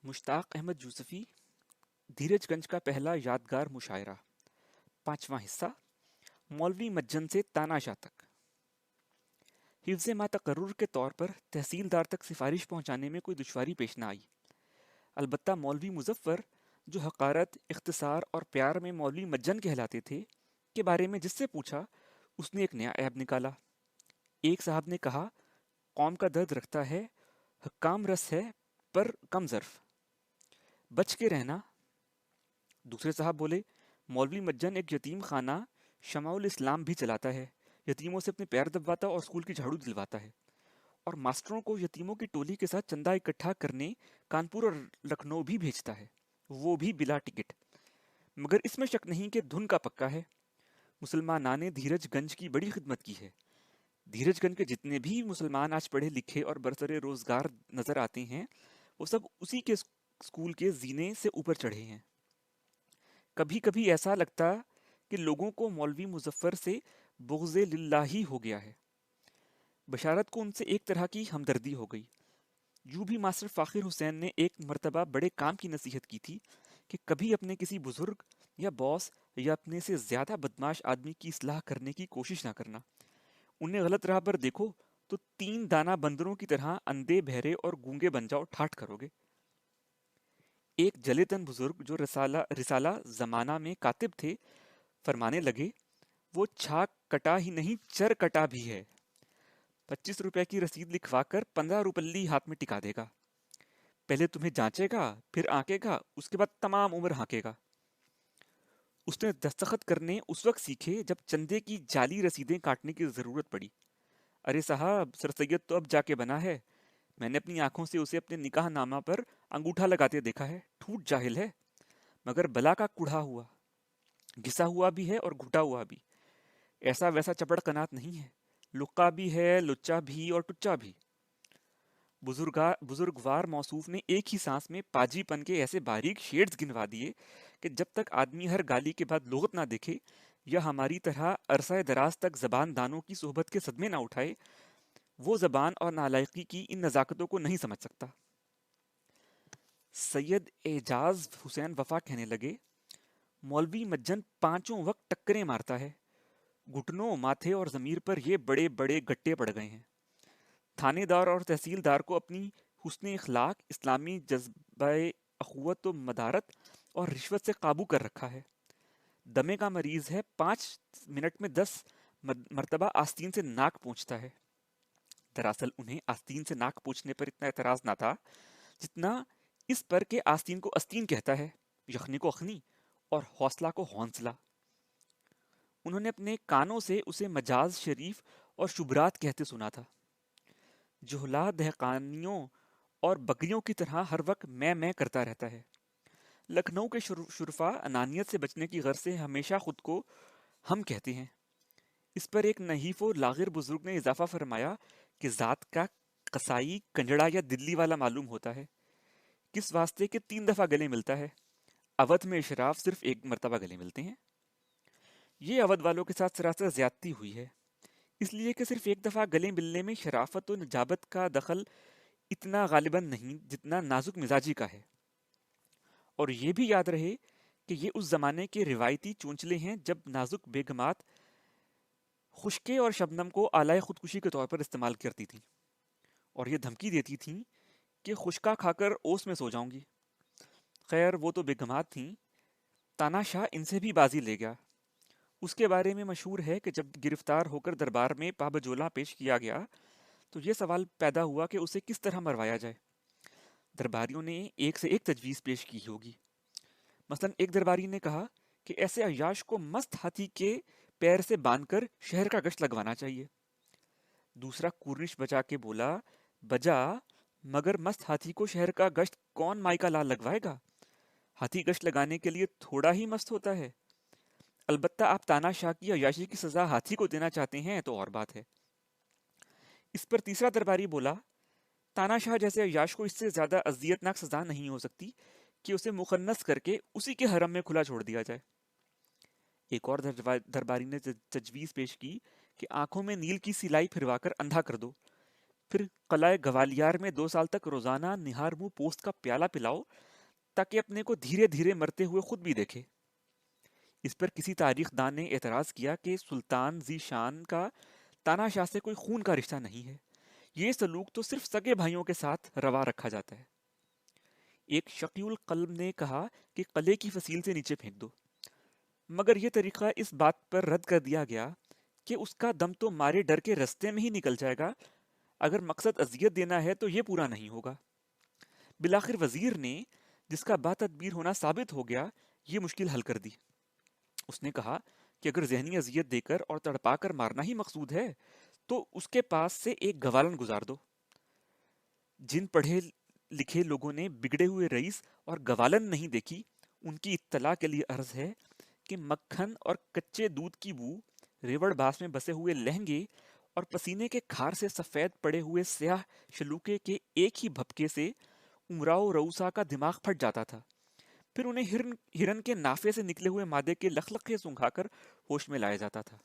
मुश्ताक अहमद यूसुफी धीरजगंज का पहला यादगार मुशायरा। पांचवा हिस्सा। मौलवी मज्जन से तानाशाह तक। हिफ्ज़ मा तकर्रुर के तौर पर तहसीलदार तक सिफारिश पहुंचाने में कोई दुश्वारी पेश न आई। अलबत्ता मौलवी मुजफ्फर, जो हकारत, इख्तिसार और प्यार में मौलवी मज्जन कहलाते थे, के बारे में जिससे पूछा उसने एक नया ऐब निकाला। एक साहब ने कहा, कौम का दर्द रखता है, हक्काम रस है, पर कम ज़र्फ, बच के रहना। दूसरे साहब बोले, मौलवी मज्जन एक यतीम खाना शमाउल इस्लाम भी चलाता है, यतीमों से अपने पैर दबवाता और स्कूल की झाड़ू दिलवाता है, और मास्टरों को यतीमों की टोली के साथ चंदा इकट्ठा करने कानपुर और लखनऊ भी भेजता है, वो भी बिला टिकट। मगर इसमें शक नहीं कि धुन का पक्का है। मुसलमाना ने धीरजगंज की बड़ी खिदमत की है। धीरजगंज के जितने भी मुसलमान आज पढ़े लिखे और बरसरे रोजगार नजर आते हैं, वो सब उसी के स्कूल के जीने से ऊपर चढ़े हैं। कभी कभी ऐसा लगता कि लोगों को मौलवी मुजफ्फर से बुग़्ज़े लिल्लाही हो गया है। बशारत को उनसे एक तरह की हमदर्दी हो गई। यूं भी मास्टर फ़ाखिर हुसैन ने एक मर्तबा बड़े काम की नसीहत की थी कि कभी अपने किसी बुजुर्ग या बॉस या अपने से ज़्यादा बदमाश आदमी की इस्लाह करने की कोशिश ना करना। उन्हें गलत राह पर देखो तो 3 दाना बंदरों की तरह अंधे बहरे और गूंगे बन जाओ, ठाठ करोगे। एक जलेतन बुजुर्ग जो रिसाला रिसाला जमाना में कातिब थे, फरमाने लगे, वो छाक कटा ही नहीं, चर कटा भी है। 25 रुपए की रसीद लिखवा कर 15 रुपल्ली हाथ में टिका देगा। पहले तुम्हें जांचेगा, फिर आंकेगा, उसके बाद तमाम उम्र हांकेगा। उसने दस्तखत करने उस वक्त सीखे जब चंदे की जाली रसीदें काटने की जरूरत पड़ी। अरे साहब, सर सैयद तो अब जाके बना है। मैंने अपनी आंखों से उसे अपने निकाह नामा पर अंगूठा लगाते देखा है। ठूठ जाहिल है, मगर बला का कुढ़ा हुआ, घिसा हुआ भी है और घुटा हुआ भी। ऐसा वैसा चपड़ कनात नहीं है, लुक्का भी है, लुच्चा भी और टुच्चा भी। बुजुर्गवार मौसूफ ने एक ही सांस में पाजीपन के ऐसे बारीक शेड्स गिनवा दिए कि जब तक आदमी हर गाली के बाद लुग़त ना देखे या हमारी तरह अरसा दराज तक जबान दानों की सोहबत के सदमे ना उठाए, वो जबान और नालायकी की इन नज़ाकतों को नहीं समझ सकता। सैयद एजाज हुसैन वफा कहने लगे, मौलवी मज्जन पांचों वक्त टक्करें मारता है। घुटनों, माथे और ज़मीर पर ये बड़े बड़े गट्टे पड़ गए हैं। थानेदार और तहसीलदार को अपनी हुस्न इखलाक, इस्लामी जज्बा अखुवत व मदारत और रिश्वत से काबू कर रखा है। दमे का मरीज है, 5 मिनट में 10 मरतबा आस्तीन से नाक पूछता है। दरअसल उन्हें आस्तीन से नाक पूछने पर इतना एतराज ना था जितना इस पर के आस्तीन को अस्तीन कहता है, यखनी को अखनी और हौसला को हौंसला। उन्होंने अपने कानों से उसे मजाज शरीफ और शुभरात कहते सुना था। जुहला दहकानियों और बकरियों की तरह हर वक्त मैं करता रहता है। लखनऊ के शुरफा अनानियत से बचने की गर्ज से हमेशा खुद को हम कहते हैं। इस पर एक नहीफ व लागिर बुजुर्ग ने इजाफा फरमाया कि ज़ात का कसाई कंजड़ा या दिल्ली वाला मालूम होता है, किस वास्ते के 3 दफ़ा गले मिलता है। अवध में शराफ सिर्फ एक मरतबा गले मिलते हैं। ये अवध वालों के साथ सरासर ज्यादती हुई है, इसलिए कि सिर्फ एक दफ़ा गले मिलने में शराफत व नजाबत का दखल इतना गालिबन नहीं जितना नाजुक मिजाजी का है। और ये भी याद रहे कि ये उस जमाने के रिवायती चोंचले हैं जब नाजुक बेगमात खुशके और शबनम को आलाए खुदकुशी के तौर पर इस्तेमाल करती थीं, और ये धमकी देती थीं कि खुशका खाकर ओस में सो जाऊंगी। खैर, वो तो बेगमात थीं, तानाशाह इनसे भी बाजी ले गया। उसके बारे में मशहूर है कि जब गिरफ्तार होकर दरबार में पाबजोला पेश किया गया तो ये सवाल पैदा हुआ कि उसे किस तरह मरवाया जाए। दरबारियों ने एक से एक तजवीज़ पेश की होगी। मसलन एक दरबारी ने कहा कि ऐसे अय्याश को मस्त हाथी के पैर से बांधकर शहर का गश्त लगवाना चाहिए। दूसरा कुर्निश बजा के बोला, बजा, मगर मस्त हाथी को शहर का गश्त कौन माई का लाल लगवाएगा? हाथी गश्त लगाने के लिए थोड़ा ही मस्त होता है। अलबत्ता आप तानाशाह की अय्याशी की सजा हाथी को देना चाहते हैं तो और बात है। इस पर तीसरा दरबारी बोला, तानाशाह जैसे अय्याश को इससे ज्यादा अजियतनाक सजा नहीं हो सकती कि उसे मुखन्नस करके उसी के हरम में खुला छोड़ दिया जाए। एक और दरबारी ने तजवीज पेश की कि आंखों में नील की सिलाई फिरवाकर अंधा कर दो। پھر قلعہ گوالیار میں 2 سال تک روزانہ نہار منہ پوست کا پیالہ پلاؤ تاکہ اپنے کو دھیرے دھیرے مرتے ہوئے خود بھی دیکھے۔ اس پر کسی تاریخ دان نے اعتراض کیا کہ سلطان ذی شان کا تانا شاہ سے کوئی خون کا رشتہ نہیں ہے، یہ سلوک تو صرف سگے بھائیوں کے ساتھ روا رکھا جاتا ہے۔ ایک شقی القلب نے کہا کہ قلعے کی فصیل سے نیچے پھینک دو، مگر یہ طریقہ اس بات پر رد کر دیا گیا کہ اس کا دم تو مارے ڈر کے رستے میں ہی نکل جائے گا، اگر مقصد اذیت دینا ہے تو یہ پورا نہیں ہوگا۔ بالآخر وزیر نے، جس کا با تدبیر ہونا ثابت ہو گیا، یہ مشکل حل کر دی۔ اس نے کہا کہ اگر ذہنی اذیت دے کر اور تڑپا کر مارنا ہی مقصود ہے تو اس کے پاس سے ایک گوالن گزار دو۔ جن پڑھے لکھے لوگوں نے بگڑے ہوئے رئیس اور گوالن نہیں دیکھی، ان کی اطلاع کے لیے عرض ہے کہ مکھن اور کچے دودھ کی بو، ریوڑ باس میں بسے ہوئے لہنگے اور پسینے کے کھار سے سفید پڑے ہوئے سیاہ شلوکے کے ایک ہی بھپکے سے امراؤ رؤسا کا دماغ پھٹ جاتا تھا، پھر انہیں ہرن کے نافے سے نکلے ہوئے مادے کے لخلقے سونگھا کر ہوش میں لایا جاتا تھا۔